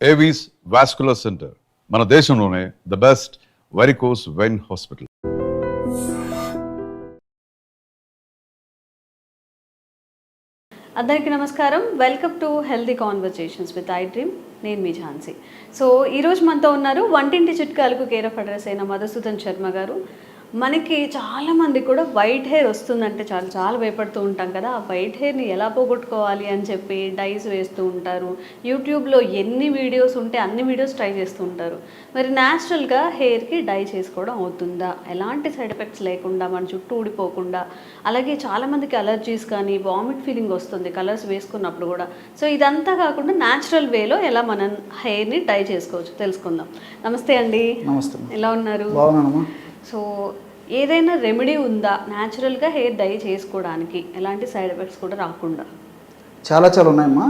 Avis vascular centre మన దేశంలోనే the best varicose vein hospital. అందరికీ నమస్కారం. Welcome to healthy conversations with I dream. నేను మీ ఝాన్సీ. సో ఈరోజు మనతో ఉన్నారు వంటింటి చిట్కాలకు కేర్ ఆఫ్ అడ్రస్ అయిన మధుసూదన్ శర్మ గారు. మనకి చాలామంది కూడా వైట్ హెయిర్ వస్తుందంటే చాలా భయపడుతూ ఉంటాం కదా. ఆ వైట్ హెయిర్ని ఎలా పోగొట్టుకోవాలి అని చెప్పి డైస్ వేస్తూ ఉంటారు. యూట్యూబ్లో ఎన్ని వీడియోస్ ఉంటే అన్ని వీడియోస్ ట్రై చేస్తూ ఉంటారు. మరి న్యాచురల్గా హెయిర్కి డై చేసుకోవడం అవుతుందా, ఎలాంటి సైడ్ ఎఫెక్ట్స్ లేకుండా, మన చుట్టూ ఊడిపోకుండా? అలాగే చాలామందికి అలర్జీస్ కానీ వామిట్ ఫీలింగ్ వస్తుంది కలర్స్ వేసుకున్నప్పుడు కూడా. సో ఇదంతా కాకుండా న్యాచురల్ వేలో ఎలా మనం హెయిర్ని డై చేసుకోవచ్చు తెలుసుకుందాం. నమస్తే అండి. నమస్తే. ఎలా ఉన్నారు? బాగున్నానమ్మా. సో ఏదైనా రెమెడీ ఉందా న్యాచురల్గా హెయిర్ డై చేసుకోవడానికి, ఎలాంటి సైడ్ ఎఫెక్ట్స్ కూడా రాకుండా? చాలా ఉన్నాయమ్మా.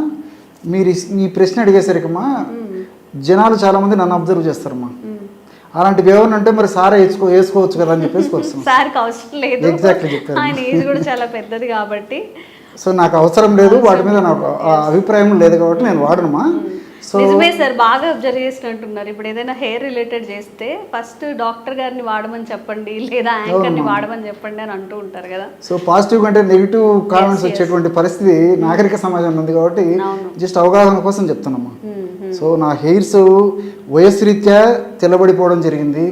మీరు ఈ ప్రశ్న అడిగేసరికమ్మా జనాలు చాలామంది నన్ను అబ్జర్వ్ చేస్తారమ్మా. అలాంటివి ఏమన్నా అంటే మరి సార్ వేసుకోవచ్చు కదా అని చెప్పేసి వస్తున్నాం. సార్కి అవసరం లేదు, ఎగ్జాక్ట్లీ చెప్పారు. ఆయన ఏజ్ కూడా చాలా పెద్దది కాబట్టి. సో నాకు అవసరం లేదు, వాటి మీద నాకు అభిప్రాయం లేదు కాబట్టి నేను వాడనమ్మా. సో నిజమే సార్, బాగా అబ్జర్వ్ చేసినట్టున్నారు. ఇప్పుడు ఏదైనా హెయిర్ రిలేటెడ్ చేస్తే ఫస్ట్ డాక్టర్ గారిని వాడమని చెప్పండి, లేదా యాంకర్ని వాడమని చెప్పండి అని అంటూ ఉంటారు కదా. సో పాజిటివ్ కంటే నెగిటివ్ కామెంట్స్ వచ్చేటువంటి పరిస్థితి నాగరిక సమాజంలో ఉంది కాబట్టి జస్ట్ అవగాహన కోసం చెప్తున్నామ్మా. సో నా హెయిర్స్ వయస్సు రీత్యా తెల్లబడిపోవడం జరిగింది,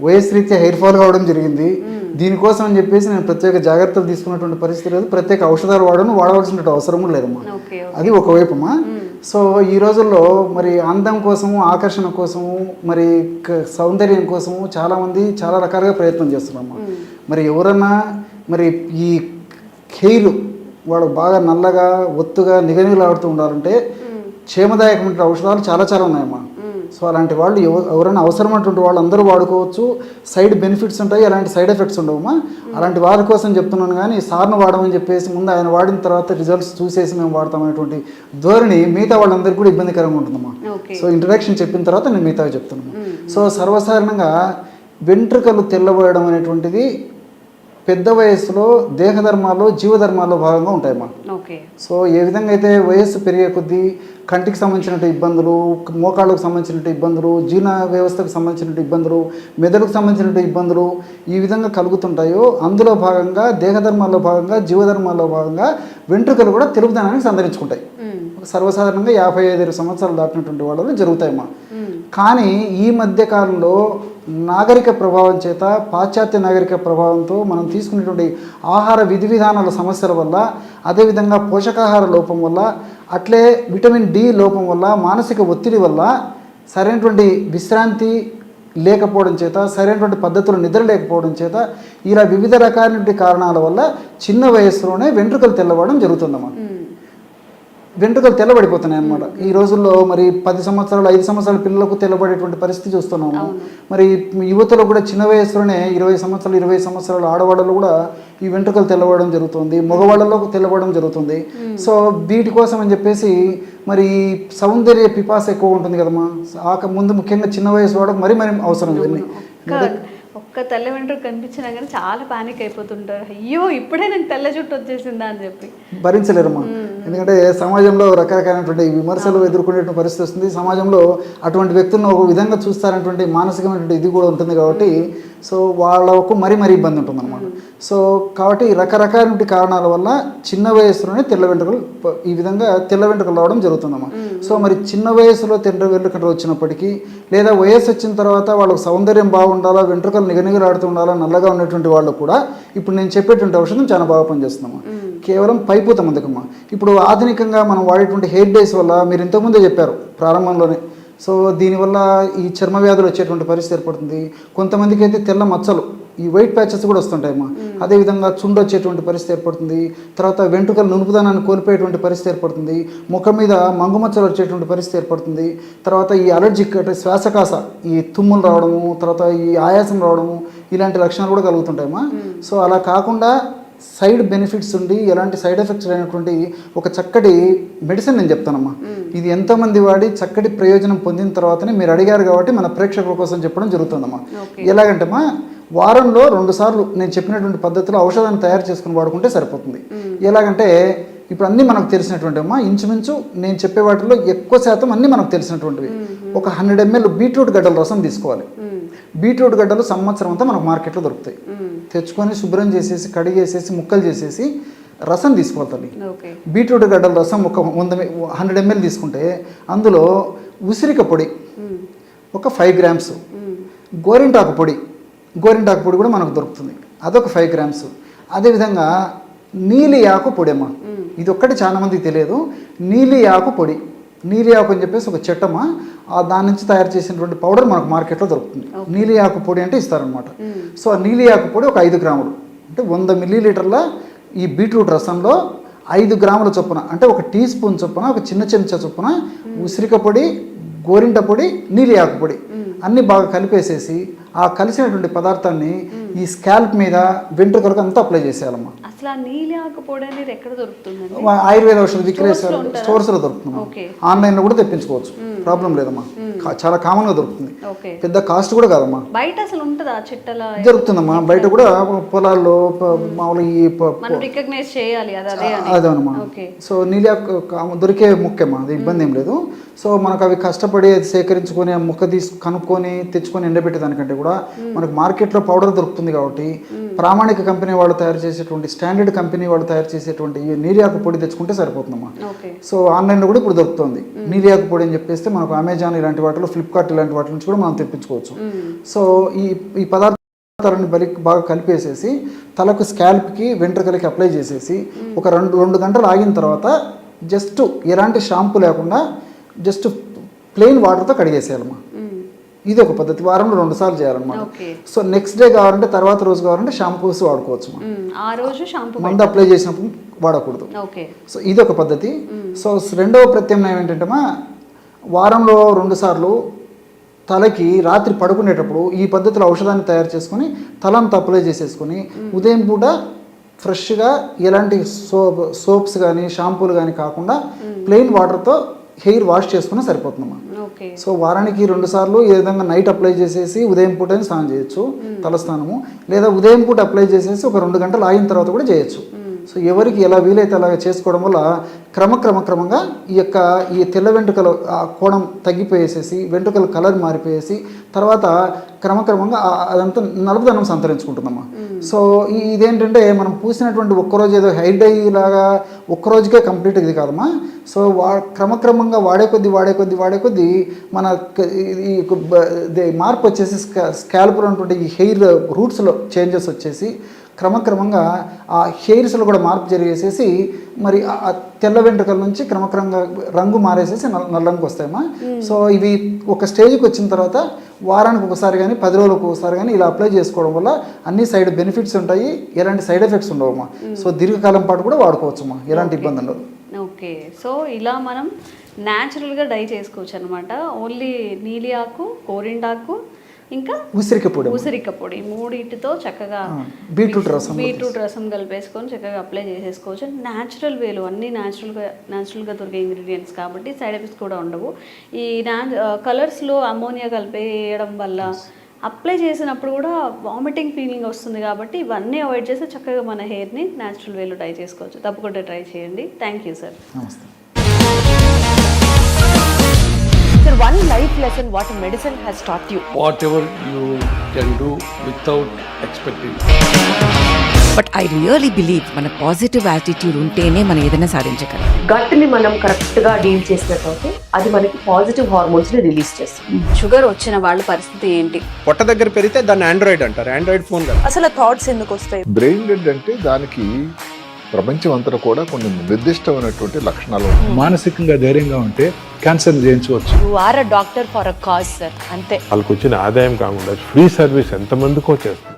వయస్సు రీత్యా హెయిర్ ఫాల్ కావడం జరిగింది. దీనికోసం అని చెప్పేసి నేను ప్రత్యేక జాగ్రత్తలు తీసుకున్నటువంటి పరిస్థితి లేదు, ప్రత్యేక ఔషధాలు వాడవలసిన అవసరం కూడా లేదమ్మా. అది ఒకవైపమ్మా. సో ఈ రోజుల్లో మరి అందం కోసము, ఆకర్షణ కోసము, మరి సౌందర్యం కోసము చాలామంది చాలా రకాలుగా ప్రయత్నం చేస్తున్నామ్మా. మరి ఎవరన్నా మరి ఈ హెయిర్ వాడు బాగా నల్లగా ఒత్తుగా నిగనిగలాడుతూ ఉండాలంటే క్షేమదాయకమైన ఔషధాలు చాలా ఉన్నాయమ్మా. సో అలాంటి వాళ్ళు ఎవరైనా అవసరమైనటువంటి వాళ్ళు అందరూ వాడుకోవచ్చు. సైడ్ బెనిఫిట్స్ ఉంటాయి, అలాంటి సైడ్ ఎఫెక్ట్స్ ఉండవమ్మా. అలాంటి వాళ్ళ కోసం చెప్తున్నాను కానీ సార్ను వాడమని చెప్పేసి ముందు ఆయన వాడిన తర్వాత రిజల్ట్స్ చూసేసి మేము వాడతామనేటువంటి ధోరణి మిగతా వాళ్ళందరికీ కూడా ఇబ్బందికరంగా ఉంటుందమ్మా. సో ఇంట్రడక్షన్ చెప్పిన తర్వాత నేను మిగతా చెప్తున్నాను. సో సర్వసాధారణంగా వెంట్రుకలు తెల్లబోయడం అనేటువంటిది పెద్ద వయస్సులో దేహధర్మాల్లో జీవధర్మాల్లో భాగంగా ఉంటాయమ్మా. సో ఏ విధంగా అయితే వయస్సు పెరిగే కొద్దీ కంటికి సంబంధించిన ఇబ్బందులు, మోకాళ్ళకు సంబంధించిన ఇబ్బందులు, జీర్ణ వ్యవస్థకు సంబంధించిన ఇబ్బందులు, మెదడుకు సంబంధించిన ఇబ్బందులు ఈ విధంగా కలుగుతుంటాయో అందులో భాగంగా దేహధర్మాల్లో భాగంగా జీవధర్మాల్లో భాగంగా వెంట్రుకలు కూడా తెలుగుదనానికి సంతరించుకుంటాయి. సర్వసాధారణంగా 55 సంవత్సరాలు దాటినటువంటి వాళ్ళలో జరుగుతాయమ్మా. కానీ ఈ మధ్య కాలంలో నాగరిక ప్రభావం చేత, పాశ్చాత్య నాగరిక ప్రభావంతో మనం తీసుకునేటువంటి ఆహార విధి విధానాల సమస్యల వల్ల, అదేవిధంగా పోషకాహార లోపం వల్ల, అట్లే విటమిన్ డి లోపం వల్ల, మానసిక ఒత్తిడి వల్ల, సరైనటువంటి విశ్రాంతి లేకపోవడం చేత, సరైనటువంటి పద్ధతులు నిద్ర లేకపోవడం చేత, ఇలా వివిధ రకాలైన కారణాల వల్ల చిన్న వయస్సులోనే వెంట్రుకలు తెల్లబడడం జరుగుతుందమ్మా. వెంట్రుకలు తెల్లబడిపోతున్నాయి అన్నమాట. ఈ రోజుల్లో మరి 10 సంవత్సరాలు 5 సంవత్సరాల పిల్లలకు తెల్లబడేటువంటి పరిస్థితి చూస్తున్నాము. మరి యువతలో కూడా చిన్న వయసులోనే 20 సంవత్సరాలు 20 సంవత్సరాల ఆడవాళ్ళలో కూడా ఈ వెంట్రుకలు తెల్లబడడం జరుగుతుంది, మగవాళ్ళలో తెల్లబడడం జరుగుతుంది. సో వీటి కోసం అని చెప్పేసి మరి సౌందర్య పిపాస ఎక్కువ ఉంటుంది కదమ్మా. ముందు ముఖ్యంగా చిన్న వయసు వాడకు మరి అవసరం ఇవన్నీ. ఒక్క తెల్ల వెంట్రుక కనిపించినా కానీ చాలా పానిక్ అయిపోతుంటారు. అయ్యో ఇప్పుడే నాకు తెల్ల జుట్టు వచ్చేసిందా అని చెప్పి భరించలేరమ్మా. ఎందుకంటే సమాజంలో రకరకాలైనటువంటి విమర్శలు ఎదుర్కొనేటువంటి పరిస్థితి వస్తుంది. సమాజంలో అటువంటి వ్యక్తులను ఒక విధంగా చూస్తారనేటువంటి మానసికమైనటువంటి ఇది కూడా ఉంటుంది కాబట్టి సో వాళ్ళకు మరీ ఇబ్బంది ఉంటుంది అనమాట. సో కాబట్టి రకరకాల కారణాల వల్ల చిన్న వయసులోనే తెల్ల వెంట్రుకలు ఈ విధంగా తెల్ల వెంట్రుకలు రావడం జరుగుతుందమ్మా. సో మరి చిన్న వయసులో తెల్ల వెంట్రుకలు వచ్చినప్పటికీ, లేదా వయసు వచ్చిన తర్వాత వాళ్ళకు సౌందర్యం బాగుండాలా, వెంట్రుకలు నిగనిగలాడుతూ ఉండాలా, నల్లగా ఉన్నటువంటి వాళ్ళు కూడా ఇప్పుడు నేను చెప్పేటువంటి ఔషధం చాలా బాగా పనిచేస్తుందమ్మా. కేవలం పైపూత మందుకమ్మా. ఇప్పుడు ఆధునికంగా మనం వాడేటువంటి హెయిర్ డైస్ వల్ల మీరు ఇంతకుముందే చెప్పారు ప్రారంభంలోనే. సో దీనివల్ల ఈ చర్మ వ్యాధులు వచ్చేటువంటి పరిస్థితి ఏర్పడుతుంది. కొంతమందికి అయితే తెల్ల మచ్చలు, ఈ వైట్ ప్యాచెస్ కూడా వస్తుంటాయమ్మా. అదేవిధంగా చుండు వచ్చేటువంటి పరిస్థితి ఏర్పడుతుంది. తర్వాత వెంట్రుకలు నునుపుదనాన్ని కోల్పోయేటువంటి పరిస్థితి ఏర్పడుతుంది. ముఖం మీద మంగుమచ్చలు వచ్చేటువంటి పరిస్థితి ఏర్పడుతుంది. తర్వాత ఈ అలర్జిక్ అంటే శ్వాసకాస, ఈ తుమ్ములు రావడము, తర్వాత ఈ ఆయాసం రావడము, ఇలాంటి లక్షణాలు కూడా కలుగుతుంటాయమ్మా. సో అలా కాకుండా సైడ్ బెనిఫిట్స్ ఉండి ఎలాంటి సైడ్ ఎఫెక్ట్స్ అయినటువంటి ఒక చక్కటి మెడిసిన్ నేను చెప్తానమ్మా. ఇది ఎంతమంది వాడి చక్కటి ప్రయోజనం పొందిన తర్వాతనే మీరు అడిగారు కాబట్టి మన ప్రేక్షకుల కోసం చెప్పడం జరుగుతుందమ్మా. ఎలాగంటేమ్మా వారంలో 2 సార్లు నేను చెప్పినటువంటి పద్ధతిలో ఔషధాన్ని తయారు చేసుకుని వాడుకుంటే సరిపోతుంది. ఎలాగంటే ఇప్పుడు అన్నీ మనకు తెలిసినటువంటి అమ్మా, ఇంచుమించు నేను చెప్పే వాటిలో ఎక్కువ శాతం అన్నీ మనకు తెలిసినటువంటివి. ఒక 100 ml బీట్రూట్ గడ్డల రసం తీసుకోవాలి. బీట్రూట్ గడ్డలు సంవత్సరం అంతా మనకు మార్కెట్లో దొరుకుతాయి. తెచ్చుకొని శుభ్రం చేసేసి కడిగేసేసి ముక్కలు చేసేసి రసం తీసుకోవాలి తల్లి. బీట్రూట్ గడ్డల రసం ఒక 100 ml తీసుకుంటే అందులో ఉసిరిక పొడి ఒక 5 grams, గోరింటాకు పొడి కూడా మనకు దొరుకుతుంది, అదొక 5 grams. అదేవిధంగా నీలి ఆకు పొడి అమ్మా, ఇది ఒక్కటి చాలా మందికి తెలియదు. నీలి ఆకు పొడి, నీలి ఆకు అని చెప్పేసి ఒక చెట్టమ్మా, దాని నుంచి తయారు చేసినటువంటి పౌడర్ మనకు మార్కెట్లో దొరుకుతుంది. నీలి ఆకు పొడి అంటే ఇస్తారనమాట. సో ఆ నీలి ఆకు పొడి ఒక 5 grams, అంటే 100 ml ఈ బీట్రూట్ రసంలో 5 grams చొప్పున, అంటే ఒక టీ స్పూన్ చొప్పున, ఒక చిన్న చెంచా చొప్పున ఉసిరిక పొడి, గోరింట పొడి, నీలి ఆకు పొడి అన్నీ బాగా కలిపేసేసి ఆ కలిసినటువంటి పదార్థాన్ని ఈ స్కాల్ప్ మీద వెంట్రుకలకు అంతా అప్లై చేసేయాలమ్మా. అసలు ఆ నీలి ఆకు పొడి అనేది ఎక్కడ దొరుకుతుంది? ఆయుర్వేద ఔషధ విక్రయ స్టోర్స్లో దొరుకుతుంది, ఆన్లైన్లో కూడా తెప్పించుకోవచ్చు, ప్రాబ్లం లేదమ్మా. చాలా కామన్గా దొరుకుతుంది, పెద్ద కాస్ట్ కూడా కాదమ్మా. బయట అసలు ఉంటుందా చెట్టల? దొరుకుతుందమ్మా, బయట కూడా పొలాల్లో మామూలుగా అదేనమ్మా. సో నీలి ఆకు దొరికే ముఖ్యమ్మా, అది ఇబ్బంది ఏం లేదు. సో మనకు అవి కష్టపడి సేకరించుకొని ఆ ముక్క కనుక్కొని తెచ్చుకొని ఎండబెట్టే దానికంటే కూడా మనకు మార్కెట్లో పౌడర్ దొరుకుతుంది కాబట్టి ప్రామాణిక కంపెనీ వాళ్ళు తయారు చేసేటువంటి, స్టాండర్డ్ కంపెనీ వాళ్ళు తయారు చేసేటువంటి ఈ నీలియాకు పొడి తెచ్చుకుంటే సరిపోతుందమ్మా. సో ఆన్లైన్లో కూడా ఇప్పుడు దొరుకుతుంది నీలియాకు పొడి అని చెప్పేస్తే మనకు అమెజాన్ ఇలాంటి వాటిలో, ఫ్లిప్కార్ట్ ఇలాంటి వాటి నుంచి కూడా మనం తెప్పించుకోవచ్చు. సో ఈ పదార్థాలను బాగా కలిపేసేసి తలకు, స్కాల్ప్కి, వెంట్రుకలకి అప్లై చేసేసి ఒక 2 గంటలు ఆగిన తర్వాత జస్ట్ ఎలాంటి షాంపూ లేకుండా జస్ట్ ప్లెయిన్ వాటర్తో కడిగేసేయాలమ్మా. ఇది ఒక పద్ధతి, వారంలో 2 సార్లు చేయాలన్నమాట. సో నెక్స్ట్ డే కావాలంటే, తర్వాత రోజు కావాలంటే షాంపూస్ వాడుకోవచ్చు. మందు అప్లై చేసినప్పుడు వాడకూడదు. సో ఇది ఒక పద్ధతి. సో రెండవ ప్రత్యామ్నాయం ఏంటంటే వారంలో 2 సార్లు తలకి రాత్రి పడుకునేటప్పుడు ఈ పద్ధతిలో ఔషధాన్ని తయారు చేసుకొని తలంతా అప్లై చేసేసుకొని ఉదయం పూట ఫ్రెష్గా ఎలాంటి సోప్స్ కానీ షాంపూలు కానీ కాకుండా ప్లెయిన్ వాటర్తో హెయిర్ వాష్ చేసుకున్నా సరిపోతుందమ్మా. సో వారానికి 2 సార్లు ఈ విధంగా నైట్ అప్లై చేసేసి ఉదయం పూట స్నానం చేయొచ్చు, తలస్నానము, లేదా ఉదయం పూట అప్లై చేసేసి ఒక 2 గంటలు ఆగిన తర్వాత కూడా చేయొచ్చు. సో ఎవరికి ఎలా వీలైతే అలాగా చేసుకోవడం వల్ల క్రమంగా ఈ తెల్ల వెంట్రుకల కోణం తగ్గిపోయేసేసి వెంట్రుకల కలర్ మారిపోయేసి తర్వాత క్రమంగా అదంతా నలుపుదనం సంతరించుకుంటుందమ్మా. సో ఇదేంటంటే మనం పూసినటువంటి ఒక్కరోజు ఏదో హెయిర్ డై లాగా ఒక్కరోజుకే కంప్లీట్ ఇది కాదమ్మా. సో క్రమంగా వాడే కొద్దీ మన ఈ మార్పు వచ్చేసి స్కాల్ప్లో ఉన్నటువంటి ఈ హెయిర్ రూట్స్లో చేంజెస్ వచ్చేసి క్రమంగా ఆ హెయిర్స్లో కూడా మార్పు జరిగేసేసి మరి ఆ తెల్ల వెంట్రుకల నుంచి క్రమంగా రంగు మారేసేసి నల్ల రంగు వస్తాయమ్మా. సో ఇవి ఒక స్టేజ్కి వచ్చిన తర్వాత వారానికి ఒకసారి కానీ 10 రోజులకు ఒకసారి కానీ ఇలా అప్లై చేసుకోవడం వల్ల అన్ని సైడ్ బెనిఫిట్స్ ఉంటాయి, ఎలాంటి సైడ్ ఎఫెక్ట్స్ ఉండవమ్మా. సో దీర్ఘకాలం పాటు కూడా వాడుకోవచ్చమ్మా, ఎలాంటి ఇబ్బంది ఉండదు. ఓకే, సో ఇలా మనం న్యాచురల్గా డై చేసుకోవచ్చు అనమాట. ఓన్లీ నీలి ఆకు, గోరింటాకు, ఇంకా ఉసిరిక పొడి మూడింటితో చక్కగా బీట్రూట్ రసం కలిపేసుకొని చక్కగా అప్లై చేసేసుకోవచ్చు. న్యాచురల్ వేలు, అన్నీ న్యాచురల్గా దొరికే ఇంగ్రీడియంట్స్ కాబట్టి సైడ్ ఎఫెక్ట్స్ కూడా ఉండవు. ఈ కలర్స్లో అమోనియా కలిపేయడం వల్ల అప్లై చేసినప్పుడు కూడా వామిటింగ్ ఫీలింగ్ వస్తుంది కాబట్టి ఇవన్నీ అవాయిడ్ చేసి చక్కగా మన హెయిర్ని న్యాచురల్ వేలో ట్రై చేసుకోవచ్చు. తప్పకుండా ట్రై చేయండి. Thank you sir. Sir, one life lesson what medicine has taught you. Whatever you can do without expecting. But I really believe మన పాజిటివ్ యాటిట్యూడ్ ఉంటేనే మనం ఏదైనా సాధించగలం. గట్ని మనం కరెక్ట్గా డీల్ చేసినట్లయితే అది మనకి పాజిటివ్ హార్మోన్స్ని రిలీజ్ చేస్తుంది. షుగర్ వచ్చిన వాళ్ళ పరిస్థితి ఏంటి? పొట్ట దగ్గర పెరిగితే దాన్ని ఆండ్రాయిడ్ అంటారు, ఆండ్రాయిడ్ ఫోన్ కదా. అసలు థాట్స్ ఎందుకు వస్తాయి? బ్రెయిన్ డెడ్ అంటే దానికి ప్రపంచం అంతా కూడా కొన్ని నిర్దిష్టమైనటువంటి లక్షణాలు. మానసికంగా ధైర్యంగా ఉంటే క్యాన్సర్ జయించవచ్చు. You are a doctor for a cause sir, అంతే. వాళ్ళకి వచ్చిన ఆదాయం కాకుండా ఫ్రీ సర్వీస్ ఎంతమందికో చేస్తారు.